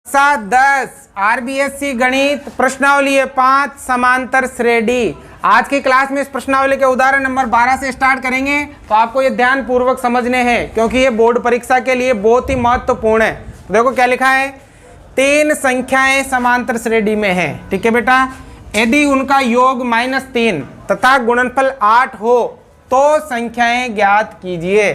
सात 10 आरबीएससी गणित प्रश्नावली 5 समांतर श्रेणी। आज की क्लास में इस प्रश्नावली के उदाहरण नंबर 12 से स्टार्ट करेंगे। तो आपको ये ध्यान पूर्वक समझने हैं क्योंकि ये बोर्ड परीक्षा के लिए बहुत ही महत्वपूर्ण है। तो देखो क्या लिखा है, 3 संख्याएं समांतर श्रेणी में हैं। ठीक है बेटा, यदि उनका योग -3 तथा गुणनफल 8 हो तो संख्याएं ज्ञात कीजिए।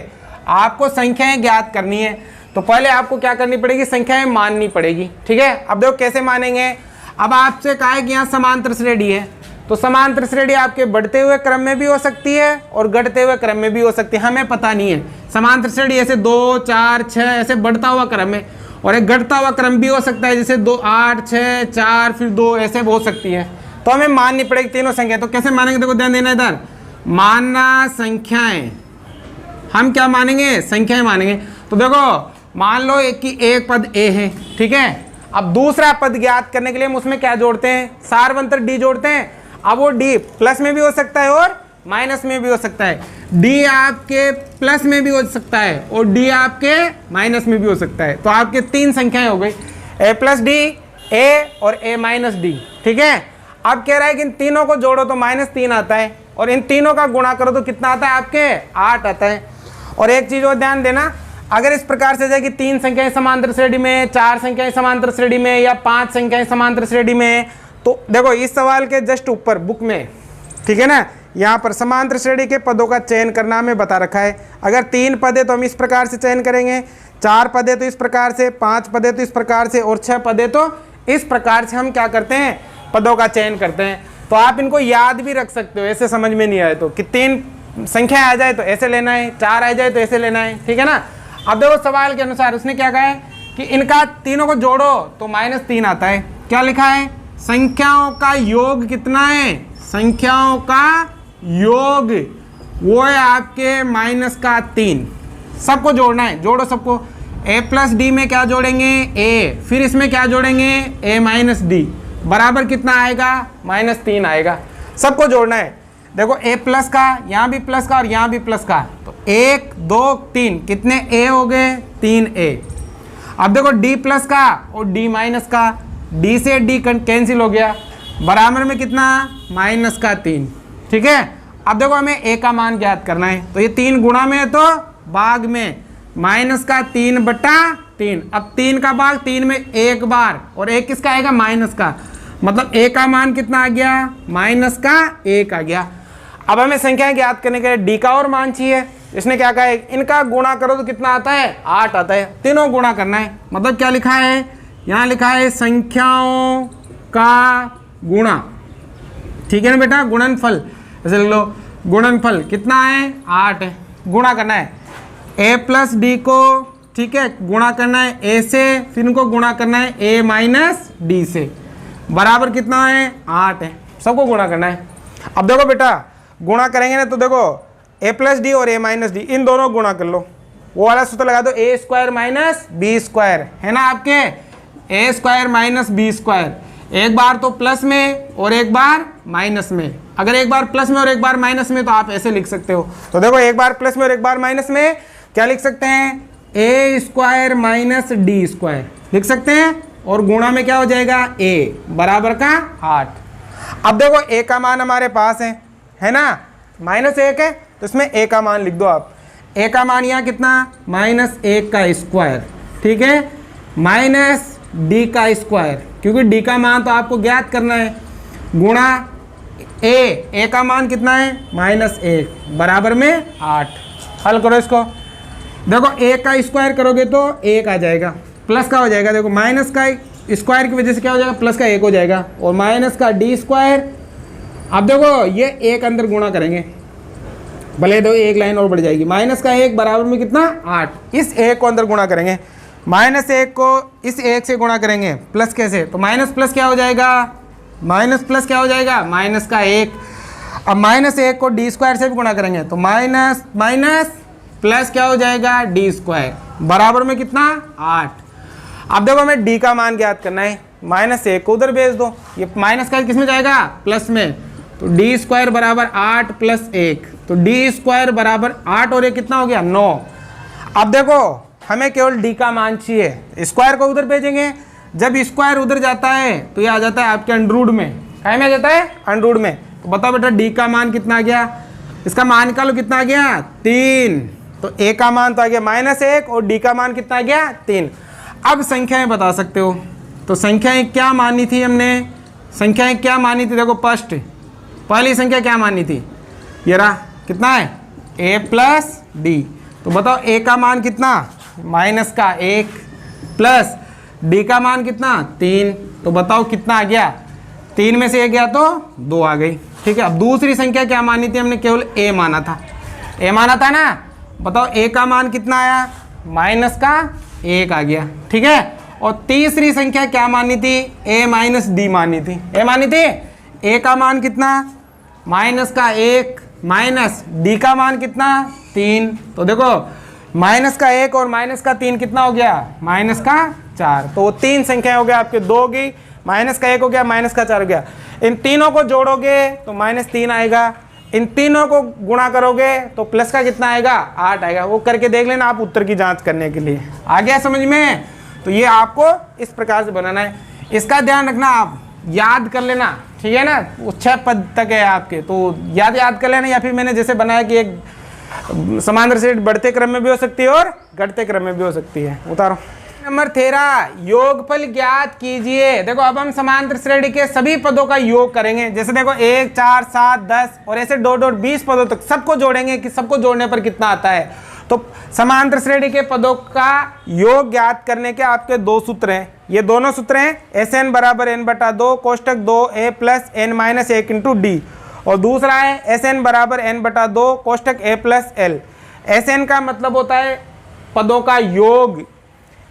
आपको संख्याएं ज्ञात करनी है तो पहले आपको क्या करनी पड़ेगी, संख्याएं माननी पड़ेगी। ठीक है, अब देखो कैसे मानेंगे। अब आपसे कहा है कि यहाँ समांतर श्रेणी है, तो समांतर श्रेणी आपके बढ़ते हुए क्रम में भी हो सकती है और घटते हुए क्रम में भी हो सकती है, हमें पता नहीं है। समांतर श्रेणी ऐसे 2 4 6 ऐसे बढ़ता हुआ क्रम है, और एक घटता हुआ क्रम भी हो सकता है, जैसे 2 8 6 4 फिर 2 ऐसे हो सकती है। तो हमें माननी पड़ेगी तीनों संख्या। तो कैसे मानेंगे, देखो ध्यान देना इधर, मानना संख्याएं। हम क्या मानेंगे, संख्याएं मानेंगे। तो देखो मान लो कि एक पद ए है, ठीक है। अब दूसरा पद ज्ञात करने के लिए हम उसमें क्या जोड़ते हैं, सार्वंतर डी जोड़ते हैं। अब वो डी प्लस में भी हो सकता है और माइनस में भी हो सकता है। डी आपके प्लस में भी हो सकता है और डी आपके माइनस में भी हो सकता है। तो आपके 3 संख्याएं हो गई, ए प्लस डी, ए और ए माइनस डी। ठीक है, अब कह रहा है कि इन तीनों को जोड़ो तो -3 आता है, और इन तीनों का गुणा करो तो कितना आता है, आपके 8 आता है। और एक चीज और ध्यान देना, अगर इस प्रकार से जाए कि 3 संख्याएं समांतर श्रेणी में, 4 संख्याएं समांतर श्रेणी में या 5 संख्याएं समांतर श्रेणी में, तो देखो इस सवाल के जस्ट ऊपर बुक में, ठीक है ना, यहाँ पर समांतर श्रेणी के पदों का चयन करना हमें बता रखा है। अगर 3 पद है तो हम इस प्रकार से चयन करेंगे, 4 पद है तो इस प्रकार से, 5 पद है तो इस प्रकार से, और 6 पद है तो इस प्रकार से हम क्या करते हैं, पदों का चयन करते हैं। तो आप इनको याद भी रख सकते हो, ऐसे समझ में नहीं आए तो, कि 3 संख्या आ जाए तो ऐसे लेना है, 4 आ जाए तो ऐसे लेना है। ठीक है ना। अब देखो सवाल के अनुसार उसने क्या कहा है कि इनका तीनों को जोड़ो तो -3 आता है। क्या लिखा है, संख्याओं का योग कितना है, संख्याओं का योग वो है आपके -3। सबको जोड़ना है, जोड़ो सबको। a प्लस डी में क्या जोड़ेंगे, a, फिर इसमें क्या जोड़ेंगे, a माइनस डी, बराबर कितना आएगा, -3 आएगा। सबको जोड़ना है। देखो a प्लस का, यहाँ भी प्लस का और यहाँ भी प्लस का, तो 1 2 3 कितने a हो गए, 3a। अब देखो d प्लस का और d माइनस का, d से d कैंसिल हो गया, बराबर में कितना, -3। ठीक है, अब देखो हमें a का मान ज्ञात करना है, तो ये 3 गुणा में है तो भाग में, -3/3। अब 3 का भाग 3 में 1 बार, और 1 किसका आएगा, माइनस का, मतलब a का मान कितना आ गया, -1 आ गया। अब हमें संख्याएं ज्ञात करने के लिए d का और मान चाहिए। इसने क्या कहा है, इनका गुणा करो तो कितना आता है, 8 आता है। तीनों गुणा करना है, मतलब क्या लिखा है, यहाँ लिखा है संख्याओं का गुणा। ठीक है ना बेटा, गुणनफल ऐसे लिख लो, गुणनफल कितना है, 8 है। गुणा करना है a प्लस डी को, ठीक है, गुणा करना है a से, फिर इनको गुणा करना है a माइनस डी से, बराबर कितना है, 8 है। सबको गुणा करना है। अब देखो बेटा गुणा करेंगे ना, तो देखो a प्लस डी और a माइनस डी, इन दोनों गुणा कर लो। वो वाला सूत्र लगा दो, a square minus B square, है ना आपके, a square minus B square. एक बार तो प्लस में और एक बार माइनस में। अगर एक बार प्लस में और एक बार माइनस में तो आप ऐसे लिख सकते हो। तो देखो एक बार प्लस में और एक बार माइनस में क्या लिख सकते हैं, a square minus D square लिख सकते हैं, और गुणा में क्या हो जाएगा, a बराबर का 8। अब देखो a का मान हमारे पास है ना, -1 है, तो इसमें a का मान लिख दो आप। a का मान यहाँ कितना, -1 का स्क्वायर, ठीक है, माइनस d का स्क्वायर, क्योंकि d का मान तो आपको ज्ञात करना है, गुणा a का मान कितना है, -1 बराबर में 8। हल करो इसको, देखो a का स्क्वायर करोगे तो 1 आ जाएगा, प्लस का हो जाएगा, देखो माइनस का स्क्वायर की वजह से क्या हो जाएगा, प्लस का 1 हो जाएगा, और माइनस का डी स्क्वायर। अब देखो ये 1 अंदर गुणा करेंगे, भले दो एक लाइन और बढ़ जाएगी, माइनस का 1 बराबर में कितना, 8। इस 1 को अंदर गुणा करेंगे, -1 को इस 1 से गुणा करेंगे, प्लस कैसे, तो माइनस प्लस क्या हो जाएगा, माइनस प्लस क्या हो जाएगा, माइनस का 1। अब -1 को डी स्क्वायर से भी गुणा करेंगे तो माइनस माइनस प्लस क्या हो जाएगा, डी स्क्वायर, बराबर में कितना, 8। अब देखो हमें d का मान ज्ञात करना है, -1 को उधर भेज दो, ये माइनस का किस में जाएगा, प्लस में, तो डी स्क्वायर बराबर 8 + 1, तो डी स्क्वायर बराबर 8 और ये कितना हो गया, 9। अब देखो हमें केवल d का मान चाहिए, स्क्वायर को उधर भेजेंगे, जब स्क्वायर उधर जाता है तो ये आ जाता है आपके अंडरूट में, काय में आ जाता है, अंडरूट में। तो बताओ बेटा डी का मान कितना आ गया, इसका मान निकालो कितना आ गया 3, तो ए का मान तो आ गया -1 और डी का मान कितना आ गया 3। अब संख्याएं बता सकते हो, तो संख्याएं क्या मानी थी हमने, संख्याएं क्या मानी थी, देखो फर्स्ट पहली संख्या क्या मानी थी, ये रहा कितना है a प्लस डी। तो बताओ a का मान कितना -1 प्लस d का मान कितना 3, तो बताओ कितना आ गया, 3 में से 1 गया तो 2 आ गई। ठीक है, अब दूसरी संख्या क्या मानी थी हमने, केवल a माना था, a माना था ना। बताओ a का मान कितना आया -1 आ गया। ठीक है, और तीसरी संख्या क्या मानी थी, a माइनस डी मानी थी, a मानी थी, a का मान कितना -1 माइनस डी का मान कितना 3। तो देखो -1 और -3 कितना हो गया -4। तो वो 3 संख्या हो गया आपके, 2 हो गई, -1 हो गया, -4 हो गया। इन तीनों को जोड़ोगे तो -3 आएगा, इन तीनों को गुणा करोगे तो प्लस का कितना आएगा 8 आएगा। वो करके देख लेना आप उत्तर की जांच करने के लिए। आ गया समझ में? तो ये आपको इस प्रकार से बनाना है, इसका ध्यान रखना, आप याद कर लेना। ठीक है ना, वो 6 पद तक है आपके, तो याद कर लेना, या फिर मैंने जैसे बनाया कि एक समांतर श्रेणी बढ़ते क्रम में भी हो सकती है और घटते क्रम में भी हो सकती है। उतारो नंबर 13, योगफल ज्ञात कीजिए। देखो अब हम समांतर श्रेणी के सभी पदों का योग करेंगे। जैसे देखो 1, 4, 7, 10 और ऐसे 20 पदों तक सबको जोड़ेंगे कि सबको जोड़ने पर कितना आता है। तो समांतर श्रेणी के पदों का योग ज्ञात करने के आपके 2 सूत्र हैं। ये दोनों सूत्र हैं Sn बराबर n/2 कोष्टक 2a plus n-1 into D, और दूसरा है Sn बराबर n/2 कोष्टक a plus l। Sn का मतलब होता है पदों का योग,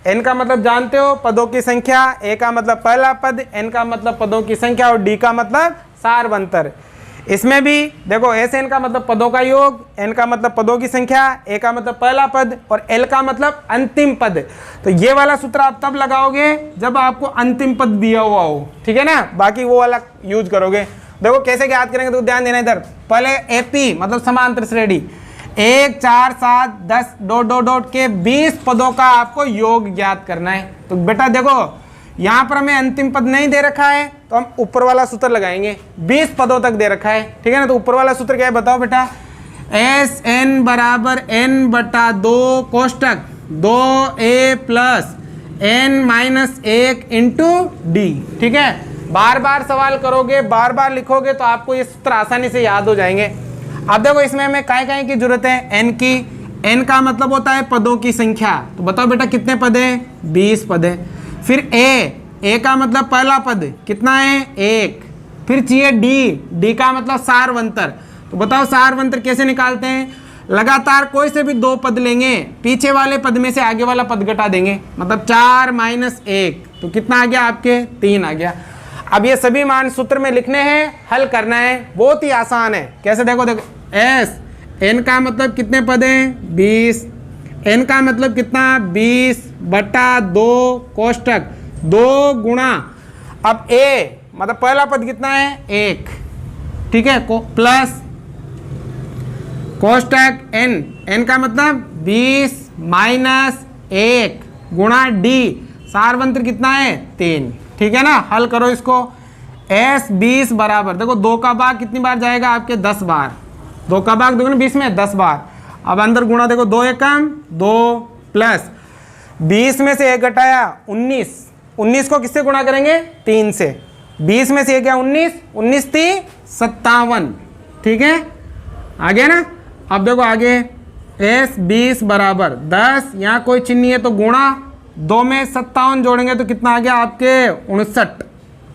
n का मतलब जानते हो पदों की संख्या, a का मतलब पहला पद, n का मतलब पदों की संख्या और d का मतलब सारवंतर। इसमें भी देखो Sn का मतलब पदों का योग, n का मतलब पदों की संख्या, a का मतलब पहला पद और l का मतलब अंतिम पद। तो ये वाला सूत्र आप तब लगाओगे जब आपको अंतिम पद दिया हुआ हो। ठीक है ना, बाकी वो वाला यूज करोगे। देखो कैसे याद करेंगे तो ध्यान देना इधर। पहले एपी मतलब समांतर श्रेणी 1, 4, 7, 10 डॉट के 20 पदों का आपको योग ज्ञात करना है। तो बेटा देखो यहाँ पर हमें अंतिम पद नहीं दे रखा है तो हम ऊपर वाला सूत्र लगाएंगे, 20 पदों तक दे रखा है। ठीक है ना, तो ऊपर वाला सूत्र क्या है बताओ बेटा, Sn बराबर n/2 कोष्टक 2a plus n-1 into D. ठीक है, बार बार सवाल करोगे, बार बार लिखोगे तो आपको ये सूत्र आसानी से याद हो जाएंगे। अब देखो इसमें हमें काय की जरूरत है, n की। n का मतलब होता है पदों की संख्या। तो बताओ बेटा कितने पद है, 20 पद है। फिर a का मतलब पहला पद कितना है 1। फिर चाहिए d का मतलब सारवंतर। तो बताओ सारवंतर कैसे निकालते हैं, लगातार कोई से भी 2 पद लेंगे, पीछे वाले पद में से आगे वाला पद घटा देंगे, मतलब 4 - 1 तो कितना आ गया आपके 3 आ गया। अब ये सभी मान सूत्र में लिखने हैं, हल करना है, बहुत ही आसान है। कैसे देखो n का मतलब कितने पद हैं 20, n का मतलब कितना 20/2 कोष्टक 2 गुणा, अब a मतलब पहला पद कितना है 1। ठीक है, प्लस कोष्टक n का मतलब 20 - 1 गुणा d, सारवंतर कितना है 3। ठीक है ना, हल करो इसको। S 20 बराबर देखो 2 का भाग कितनी बार जाएगा आपके 10 बार, 2 का भाग देखो ना 20 में 10 बार। अब अंदर गुणा देखो 2 एकम 2 प्लस 20 में से 1 घटाया 19 को किससे गुणा करेंगे 3 से, 20 में से 1 गया 19 थी 57। ठीक है, आ गया ना। अब देखो आगे S 20 बराबर 10, यहाँ कोई चिन्ह नहीं है तो गुणा 2 में 57 जोड़ेंगे तो कितना आ गया आपके 59।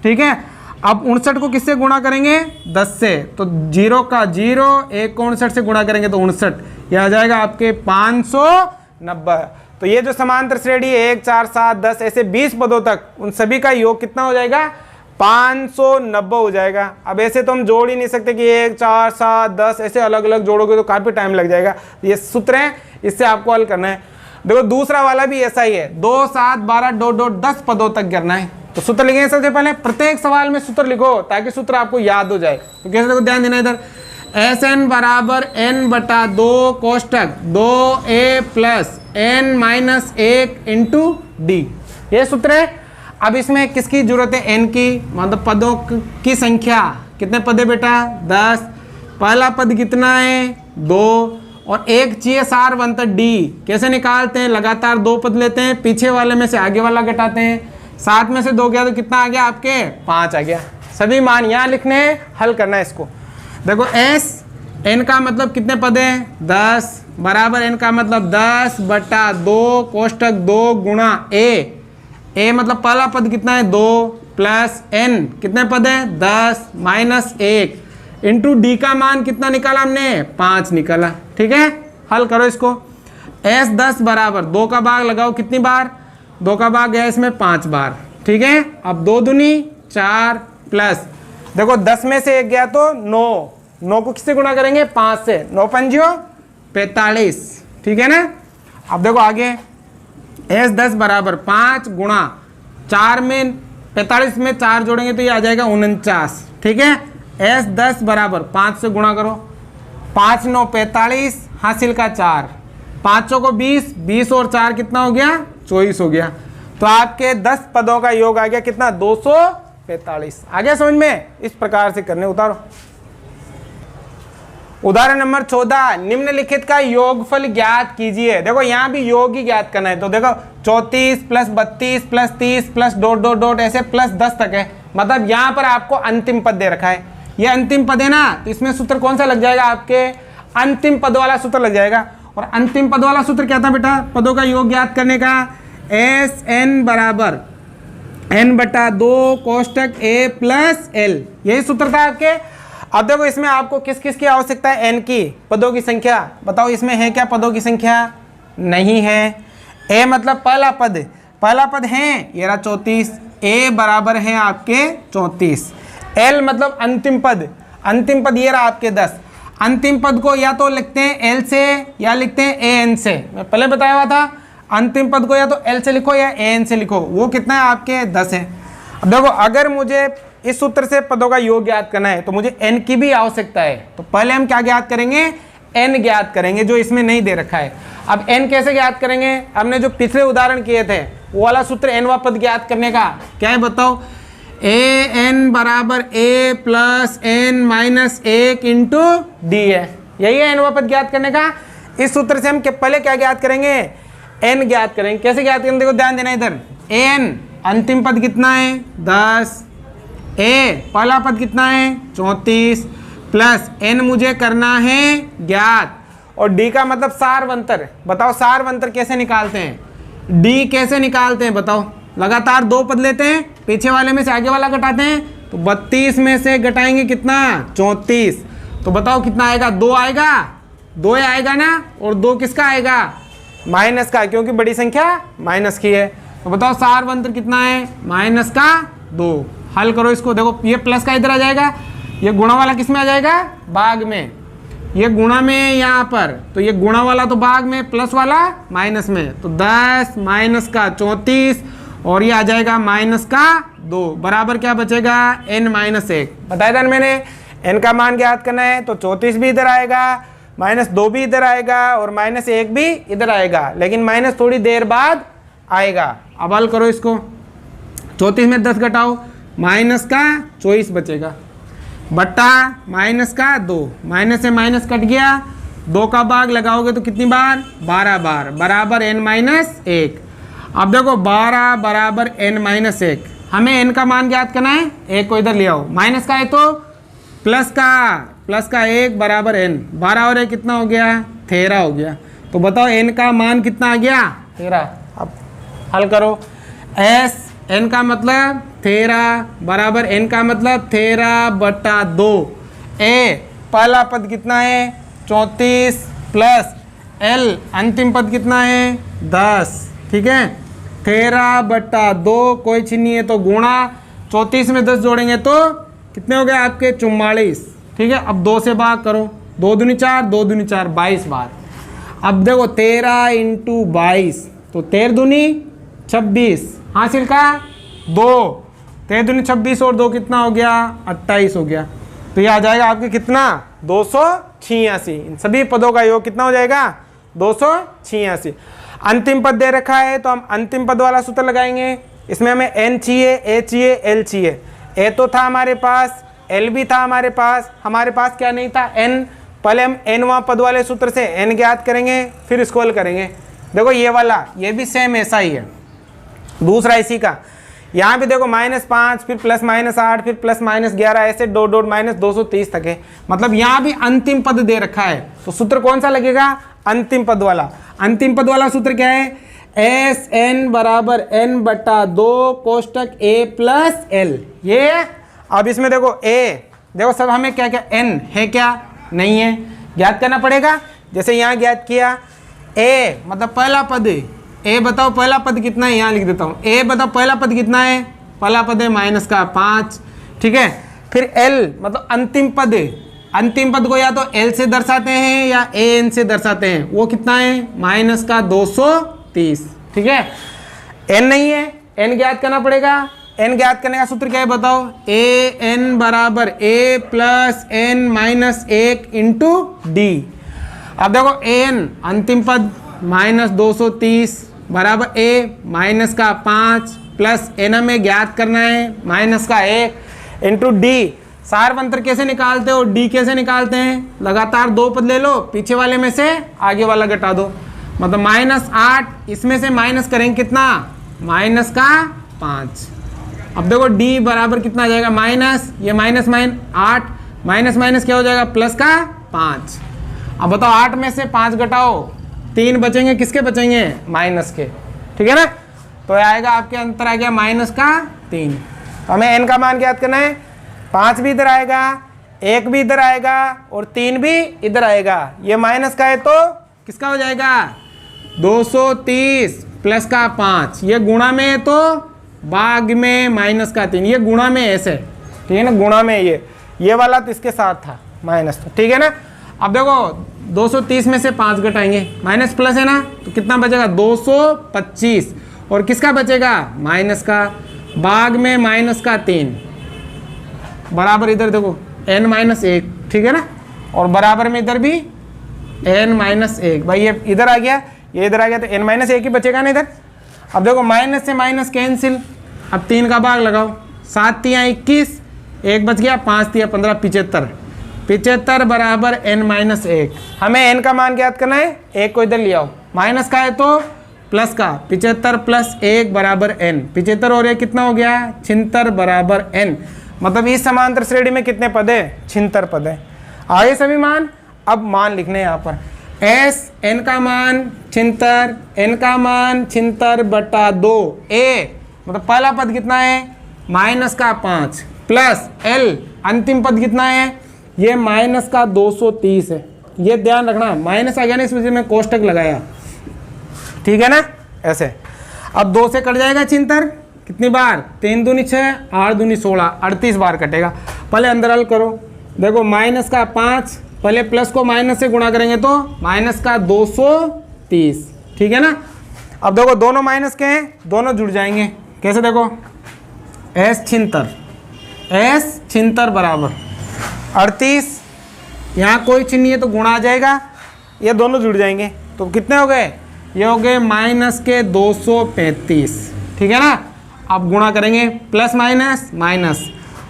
ठीक है, अब 59 को किससे गुणा करेंगे 10 से, तो 0 का 0, 1 को 59 से गुणा करेंगे तो 59, यह आ जाएगा आपके 590। तो ये जो समांतर श्रेणी 1, 4, 7, 10 ऐसे 20 पदों तक, उन सभी का योग कितना हो जाएगा 590 हो जाएगा। अब ऐसे तो हम जोड़ ही नहीं सकते कि 1, 4, 7, 10 ऐसे अलग अलग जोड़ोगे तो काफी टाइम लग जाएगा। ये सूत्र है, इससे आपको हल करना है। देखो दूसरा वाला भी ऐसा ही है, 2, 7, 12 10 पदों तक करना है। तो सूत्र लिखेंगे सबसे पहले, प्रत्येक सवाल में सूत्र लिखो ताकि सूत्र आपको याद हो जाए। तो कैसे देखो ध्यान देना इधर, Sn बराबर n/2 कोष्टक 2a plus n-1 into D, ये सूत्र है। अब इसमें किसकी जरूरत है, n की, मतलब पदों की संख्या। कितने पद है बेटा, 10। पहला पद कितना है, 2, और एक चाहिए सारवंतर d। कैसे निकालते हैं, लगातार 2 पद लेते हैं, पीछे वाले में से आगे वाला घटाते हैं। 7 में से 2 गया तो कितना आ गया आपके, 5 आ गया। सभी मान यहाँ लिखने हैं, हल करना है इसको। देखो s, n का मतलब कितने पद है, 10, बराबर n का मतलब 10/2 कोष्टक 2 गुणा a मतलब पहला पद कितना है, 2 प्लस n कितने पद है, 10 माइनस 1 इंटू डी का मान कितना निकाला हमने, 5 निकाला। ठीक है, हल करो इसको। s 10 बराबर 2 का भाग लगाओ कितनी बार, 2 का भाग गया इसमें 5 बार। ठीक है, अब 2 दूनी 4 प्लस, देखो 10 में से 1 गया तो 9 को किससे गुणा करेंगे, 5 से, 9 पंजियो 45। ठीक है ना। अब देखो आगे, s 10 बराबर 5 गुणा 4 में 45 में 4 जोड़ेंगे तो ये आ जाएगा 49। ठीक है, s 10 बराबर 5 से गुणा करो, 5 9 45, हासिल का 4, 5 को 20, 20 और 4 कितना हो गया, 24 हो गया। तो आपके 10 पदों का योग आ गया कितना, 245। आ गया समझ में, इस प्रकार से करने। उतारो उदाहरण नंबर 14, निम्नलिखित का योगफल ज्ञात कीजिए। देखो यहाँ भी योग ही ज्ञात करना है। तो देखो 34 plus 32 plus 30 plus dot dot dot ऐसे प्लस 10 तक है, मतलब यहाँ पर आपको अंतिम पद दे रखा है। ये अंतिम पद है ना, तो इसमें सूत्र कौन सा लग जाएगा, आपके अंतिम पद वाला सूत्र लग जाएगा। और अंतिम पद वाला सूत्र क्या था बेटा, पदों का योग ज्ञात करने का, एस एन बराबर n/2 कोष्टक a प्लस l, यही सूत्र था आपके। अब देखो इसमें आपको किस किस की आवश्यकता है, n की, पदों की संख्या। बताओ इसमें है क्या पदों की संख्या, नहीं है। a मतलब पहला पद है, ये रहा 34, a बराबर है आपके 34। l मतलब अंतिम पद ये रहा आपके 10। अंतिम पद को या तो लिखते हैं l से या लिखते हैं an से। मैं पहले बताया हुआ था, अंतिम पद को या तो l से लिखो या an से लिखो। वो कितना है आपके, 10 है। अब देखो अगर मुझे इस सूत्र से पदों का योग ज्ञात करना है तो मुझे n की भी आवश्यकता है। तो पहले हम क्या ज्ञात करेंगे, n ज्ञात करेंगे, जो इसमें नहीं दे रखा है। अब n कैसे ज्ञात करेंगे, हमने जो पिछले उदाहरण किए थे वो वाला सूत्र n वा पद ज्ञात करने का क्या है, बताओ। an बराबर a plus n minus 1 into D है, यही है n वा पद ज्ञात करने का। इस सूत्र से हम पहले क्या ज्ञात करेंगे, n ज्ञात करेंगे। कैसे ज्ञात करेंगे, देखो ध्यान देना इधर। an अंतिम पद कितना है, 10, a पहला पद कितना है, 34, प्लस n मुझे करना है ज्ञात, और d का मतलब सारवंतर। बताओ सारवंतर कैसे निकालते हैं, d कैसे निकालते हैं बताओ। लगातार 2 पद लेते हैं, पीछे वाले में से आगे वाला घटाते हैं, तो 32 में से घटाएंगे कितना, 34। तो बताओ कितना आएगा, 2 आएगा, 2 आएगा ना, और 2 किसका आएगा, माइनस का, क्योंकि बड़ी संख्या माइनस की है। तो बताओ सारवंतर कितना है, माइनस का 2। हल करो इसको, देखो ये प्लस का इधर आ जाएगा, ये गुणा वाला किस में आ जाएगा, भाग में, ये गुणा में यहाँ पर, तो ये गुणा वाला तो भाग में, प्लस वाला माइनस में। तो 10 माइनस का 34, और ये आ जाएगा माइनस का 2, बराबर क्या बचेगा, n माइनस 1। बताया था मैंने, n का मान ज्ञात करना है तो 34 भी इधर आएगा, माइनस 2 भी इधर आएगा, और माइनस 1 भी इधर आएगा, लेकिन माइनस थोड़ी देर बाद आएगा। अब हल करो इसको, 34 में 10 घटाओ, माइनस का 24 बचेगा, बट्टा माइनस का 2, माइनस से माइनस कट गया, 2 का भाग लगाओगे तो कितनी बार, 12 बार, बराबर n माइनस 1। अब देखो 12 बराबर n माइनस 1, हमें n का मान ज्ञात करना है, 1 को इधर ले आओ, माइनस का है तो प्लस का 1 बराबर n, 12 और 1 कितना हो गया, 13 हो गया। तो बताओ n का मान कितना आ गया, 13। अब हल करो, s n का मतलब 13 बराबर n का मतलब 13/2, a पहला पद कितना है, 34, प्लस l अंतिम पद कितना है, 10। ठीक है, 13/2, कोई चीज नहीं है तो गुणा, 34 में 10 जोड़ेंगे तो कितने हो गए आपके, 44। ठीक है, अब 2 से भाग करो, 2 दूनी 4, 2 दूनी 4, 22 बार। अब देखो 13 इंटू 22, तो 13 दूनी 26, हासिल का 2, 13 दूनी 26 और 2 कितना हो गया, 28 हो गया। तो ये आ जाएगा आपके कितना, 286। इन सभी पदों का योग कितना हो जाएगा, 286। अंतिम पद दे रखा है तो हम अंतिम पद वाला सूत्र लगाएंगे, इसमें हमें n चाहिए, a चाहिए, l चाहिए। a तो था हमारे पास, l भी था हमारे पास क्या नहीं था, n। पहले हम nवां पद वाले सूत्र से n ज्ञात करेंगे, फिर इसको हल करेंगे। देखो ये वाला, ये भी सेम ऐसा ही है, दूसरा इसी का। यहाँ भी देखो -5, फिर +-8, फिर +-11, ऐसे डॉट डॉट -230 तक है। मतलब यहाँ भी अंतिम पद दे रखा है, तो सूत्र कौन सा लगेगा, अंतिम पद वाला। अंतिम पद वाला सूत्र क्या है, SN बराबर n/2 कोष्टक a प्लस l। ये अब इसमें देखो देखो सब हमें क्या क्या n है, क्या नहीं है, ज्ञात करना पड़ेगा। जैसे यहाँ ज्ञात किया a मतलब पहला पद, a बताओ पहला पद कितना है, यहाँ लिख देता हूँ। a बताओ पहला पद कितना है, पहला पद है -5, ठीक है। फिर l मतलब अंतिम पद, अंतिम पद को या तो l से दर्शाते हैं या an से दर्शाते हैं, वो कितना है -230, ठीक है। n नहीं है, n ज्ञात करना पड़ेगा। n ज्ञात करने का सूत्र क्या है बताओ, an बराबर a plus n minus 1 into D. अब देखो an अंतिम पद -230 बराबर a -5 प्लस n हमें ज्ञात करना है -1 इंटू डी। सारवंतर कैसे निकालते हो, डी कैसे निकालते हैं, लगातार दो पद ले लो, पीछे वाले में से आगे वाला घटा दो। मतलब -8 इसमें से माइनस करेंगे कितना, -5। अब देखो d बराबर कितना आ जाएगा, माइनस ये -8 माइनस क्या हो जाएगा, +5। अब बताओ 8 में से 5 घटाओ, 3 बचेंगे, किसके बचेंगे, माइनस के, ठीक है ना। तो आएगा आपके अंतर आ गया -3। तो हमें n का मान ज्ञात करना है, 5 भी इधर आएगा, 1 भी इधर आएगा और 3 भी इधर आएगा। ये माइनस का है तो किसका हो जाएगा, 230 प्लस का 5, ये गुणा में है तो भाग में -3, ये गुणा में ऐसे, ठीक है ना, गुणा में ये वाला तो इसके साथ था माइनस, तो ठीक है ना। अब देखो 230 में से 5 घटाएंगे, माइनस प्लस है ना, तो कितना बचेगा 225, और किसका बचेगा, माइनस का, भाग में -3 बराबर इधर देखो n-1, ठीक है ना, और बराबर में इधर भी n-1। भाई ये इधर आ गया, ये इधर आ गया, तो n-1 ही बचेगा ना इधर। अब देखो माइनस से माइनस कैंसिल, अब 3 का भाग लगाओ, 7 × 21, 1 बच गया, 5 × 15 75 बराबर n-1। हमें n का मान ज्ञात करना है, 1 को इधर ले आओ, माइनस का है तो प्लस का, 75 प्लस 1 बराबर n, 75 और 1 कितना हो गया, 76 बराबर n। मतलब इस समांतर श्रेणी में कितने पद है, 76 पद है। आगे सभी मान, अब मान लिखने हैं यहाँ पर, s n का मान 76, n का मान 76/2, a मतलब पहला पद कितना है, -5 प्लस l अंतिम पद कितना है, ये -230 है। ये ध्यान रखना, माइनस आ गया ना, इस वजह में कोष्टक लगाया, ठीक है ना, ऐसे। अब 2 से कट जाएगा 76, कितनी बार, 3 दूनी 6, 8 दूनी 16, 38 बार कटेगा। पहले अंदर हल करो, देखो -5, पहले प्लस को माइनस से गुणा करेंगे तो -230, ठीक है ना। अब देखो दोनों माइनस के हैं, दोनों जुड़ जाएंगे, कैसे देखो, s 76 बराबर 38, यहाँ कोई चिन्ह नहीं है तो गुणा आ जाएगा, ये दोनों जुड़ जाएंगे, तो कितने हो गए, ये हो गए -235, ठीक है ना। अब गुणा करेंगे, प्लस माइनस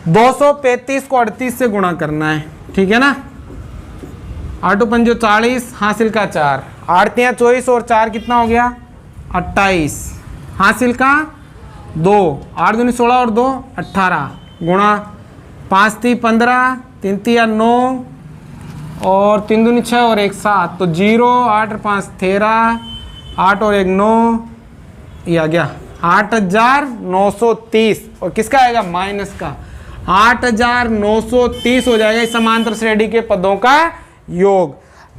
235 को 38 से गुणा करना है, ठीक है ना। 8 × 5 = 40, हासिल का 4, 8 × 24 और 4 कितना हो गया, 28, हासिल का 2, 8 दूनी 16 और 2 18, गुणा 5 × 3 = 15, 3 × 3 = 9 और 3 दूनी 6 और 1 7, तो 0, 8 × 5 = 13, 8 और 1 9, ये आ गया 8930, और किसका आएगा, माइनस का, 8930 हो जाएगा इस समांतर श्रेणी के पदों का योग।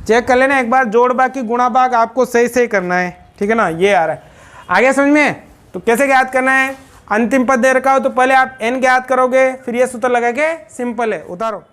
चेक कर लेना एक बार, जोड़ भाग की गुणा भाग आपको सही करना है, ठीक है ना। ये आ रहा है आगे समझ में। तो कैसे ज्ञात करना है, अंतिम पद दे रखा हो तो पहले आप n ज्ञात करोगे, फिर ये सूत्र लगा के, सिंपल है, उतारो।